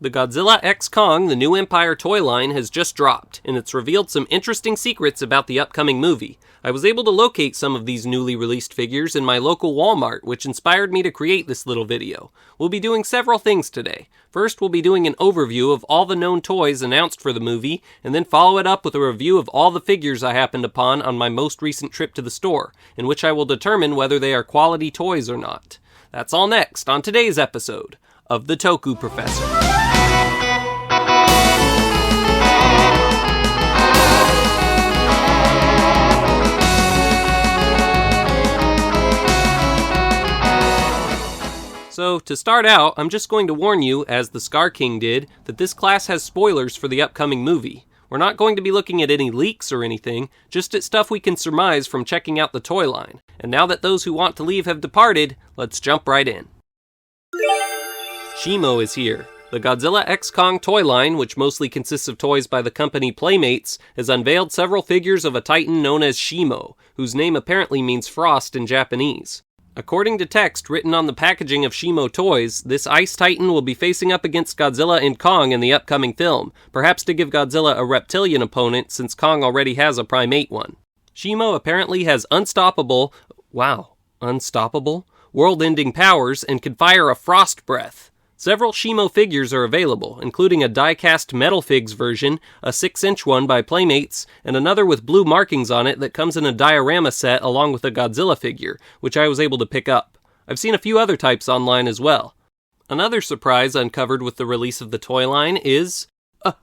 The Godzilla x Kong The New Empire toy line has just dropped, and it's revealed some interesting secrets about the upcoming movie. I was able to locate some of these newly released figures in my local Walmart, which inspired me to create this little video. We'll be doing several things today. First, we'll be doing an overview of all the known toys announced for the movie, and then follow it up with a review of all the figures I happened upon on my most recent trip to the store, in which I will determine whether they are quality toys or not. That's all next on today's episode of The Toku Professor. So, to start out, I'm just going to warn you, as the Skar King did, that this class has spoilers for the upcoming movie. We're not going to be looking at any leaks or anything, just at stuff we can surmise from checking out the toy line. And now that those who want to leave have departed, let's jump right in. Shimo is here. The Godzilla x Kong toy line, which mostly consists of toys by the company Playmates, has unveiled several figures of a titan known as Shimo, whose name apparently means frost in Japanese. According to text written on the packaging of Shimo toys, this ice titan will be facing up against Godzilla and Kong in the upcoming film, perhaps to give Godzilla a reptilian opponent since Kong already has a primate one. Shimo apparently has unstoppable, world-ending powers and can fire a frost breath. Several Shimo figures are available, including a die-cast Metal Figs version, a 6-inch one by Playmates, and another with blue markings on it that comes in a diorama set along with a Godzilla figure, which I was able to pick up. I've seen a few other types online as well. Another surprise uncovered with the release of the toy line is a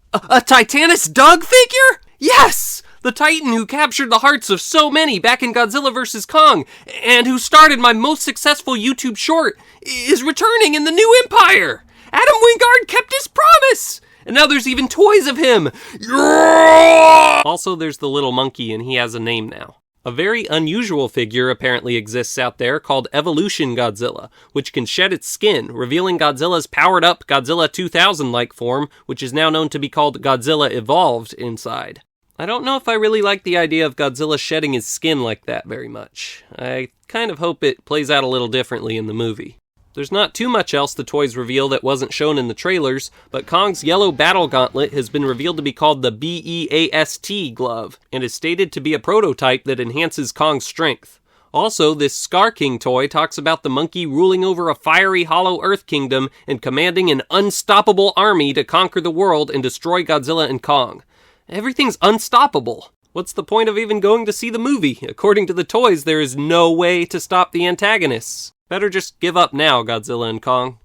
Titanus Doug figure? Yes! The Titan who captured the hearts of so many back in Godzilla vs. Kong, and who started my most successful YouTube short, is returning in the New Empire! Adam Wingard kept his promise! And now there's even toys of him! Yeah! Also, there's the little monkey, and he has a name now. A very unusual figure apparently exists out there called Evolution Godzilla, which can shed its skin, revealing Godzilla's powered-up Godzilla 2000-like form, which is now known to be called Godzilla Evolved inside. I don't know if I really like the idea of Godzilla shedding his skin like that very much. I kind of hope it plays out a little differently in the movie. There's not too much else the toys reveal that wasn't shown in the trailers, but Kong's yellow battle gauntlet has been revealed to be called the B.E.A.S.T glove, and is stated to be a prototype that enhances Kong's strength. Also, this Skar King toy talks about the monkey ruling over a fiery hollow Earth kingdom and commanding an unstoppable army to conquer the world and destroy Godzilla and Kong. Everything's unstoppable. What's the point of even going to see the movie? According to the toys, there is no way to stop the antagonists. Better just give up now, Godzilla and Kong.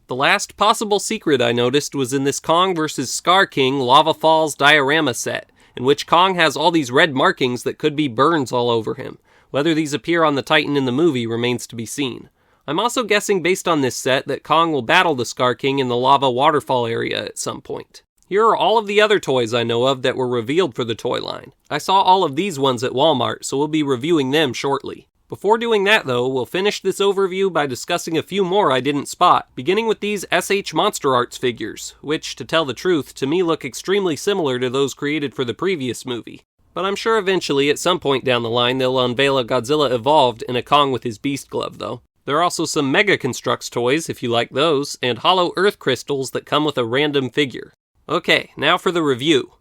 The last possible secret I noticed was in this Kong vs. Skar King Lava Falls diorama set, in which Kong has all these red markings that could be burns all over him. Whether these appear on the Titan in the movie remains to be seen. I'm also guessing based on this set that Kong will battle the Skar King in the lava waterfall area at some point. Here are all of the other toys I know of that were revealed for the toy line. I saw all of these ones at Walmart, so we'll be reviewing them shortly. Before doing that though, we'll finish this overview by discussing a few more I didn't spot, beginning with these SH Monster Arts figures, which, to tell the truth, to me look extremely similar to those created for the previous movie. But I'm sure eventually, at some point down the line, they'll unveil a Godzilla Evolved and a Kong with his Beast Glove though. There are also some Mega Constructs toys, if you like those, and hollow Earth crystals that come with a random figure. Okay, now for the review.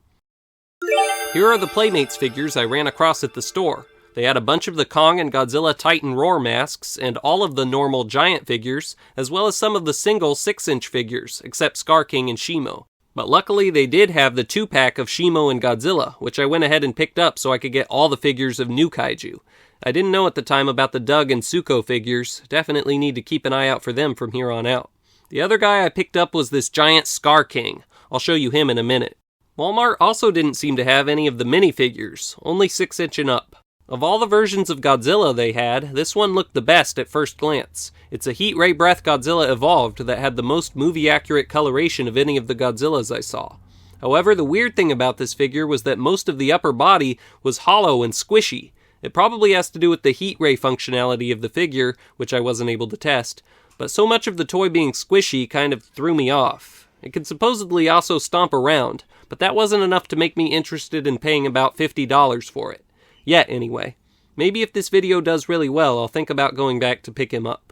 Here are the Playmates figures I ran across at the store. They had a bunch of the Kong and Godzilla Titan Roar masks, and all of the normal giant figures, as well as some of the single 6-inch figures, except Skar King and Shimo. But luckily they did have the 2-pack of Shimo and Godzilla, which I went ahead and picked up so I could get all the figures of new kaiju. I didn't know at the time about the Doug and Suko figures. Definitely need to keep an eye out for them from here on out. The other guy I picked up was this giant Skar King. I'll show you him in a minute. Walmart also didn't seem to have any of the minifigures, only 6-inch and up. Of all the versions of Godzilla they had, this one looked the best at first glance. It's a Heat Ray Breath Godzilla Evolved that had the most movie-accurate coloration of any of the Godzillas I saw. However, the weird thing about this figure was that most of the upper body was hollow and squishy. It probably has to do with the heat ray functionality of the figure, which I wasn't able to test, but so much of the toy being squishy kind of threw me off. It could supposedly also stomp around, but that wasn't enough to make me interested in paying about $50 for it. Yet, anyway. Maybe if this video does really well, I'll think about going back to pick him up.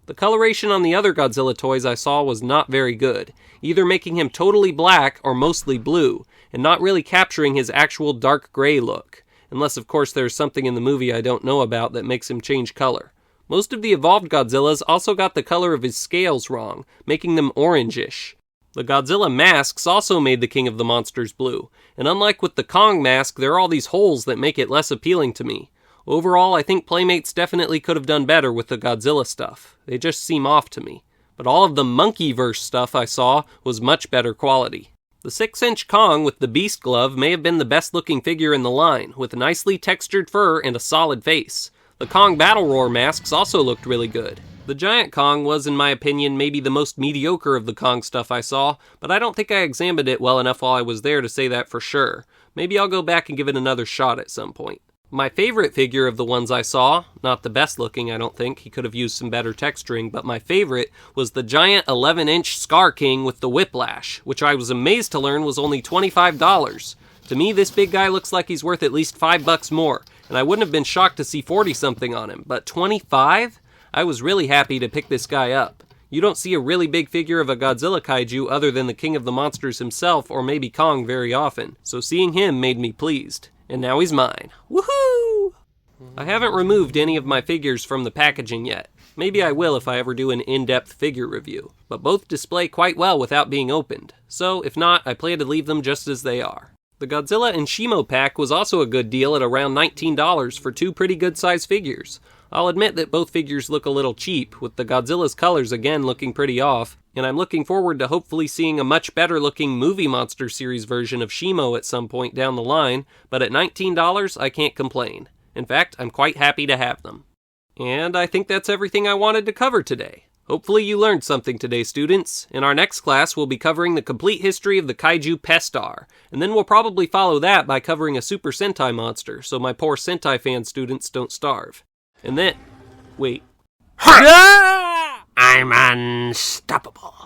The coloration on the other Godzilla toys I saw was not very good, either making him totally black or mostly blue, and not really capturing his actual dark gray look, unless of course there's something in the movie I don't know about that makes him change color. Most of the evolved Godzillas also got the color of his scales wrong, making them orangish. The Godzilla masks also made the King of the Monsters blue, and unlike with the Kong mask, there are all these holes that make it less appealing to me. Overall, I think Playmates definitely could have done better with the Godzilla stuff. They just seem off to me. But all of the MonsterVerse stuff I saw was much better quality. The 6-inch Kong with the Beast glove may have been the best looking figure in the line, with nicely textured fur and a solid face. The Kong Battle Roar masks also looked really good. The Giant Kong was, in my opinion, maybe the most mediocre of the Kong stuff I saw, but I don't think I examined it well enough while I was there to say that for sure. Maybe I'll go back and give it another shot at some point. My favorite figure of the ones I saw, not the best looking I don't think, he could have used some better texturing, but my favorite was the giant 11-inch Skar King with the Whiplash, which I was amazed to learn was only $25. To me, this big guy looks like he's worth at least $5 more, and I wouldn't have been shocked to see 40-something on him, but 25? I was really happy to pick this guy up. You don't see a really big figure of a Godzilla kaiju other than the King of the Monsters himself or maybe Kong very often, so seeing him made me pleased. And now he's mine. Woohoo! I haven't removed any of my figures from the packaging yet. Maybe I will if I ever do an in-depth figure review, but both display quite well without being opened, so if not, I plan to leave them just as they are. The Godzilla and Shimo pack was also a good deal at around $19 for two pretty good-sized figures. I'll admit that both figures look a little cheap, with the Godzilla's colors again looking pretty off, and I'm looking forward to hopefully seeing a much better looking movie monster series version of Shimo at some point down the line, but at $19 I can't complain. In fact, I'm quite happy to have them. And I think that's everything I wanted to cover today. Hopefully you learned something today, students. In our next class, we'll be covering the complete history of the kaiju Pestar, and then we'll probably follow that by covering a Super Sentai monster, so my poor Sentai fan students don't starve. And then... wait. I'm unstoppable.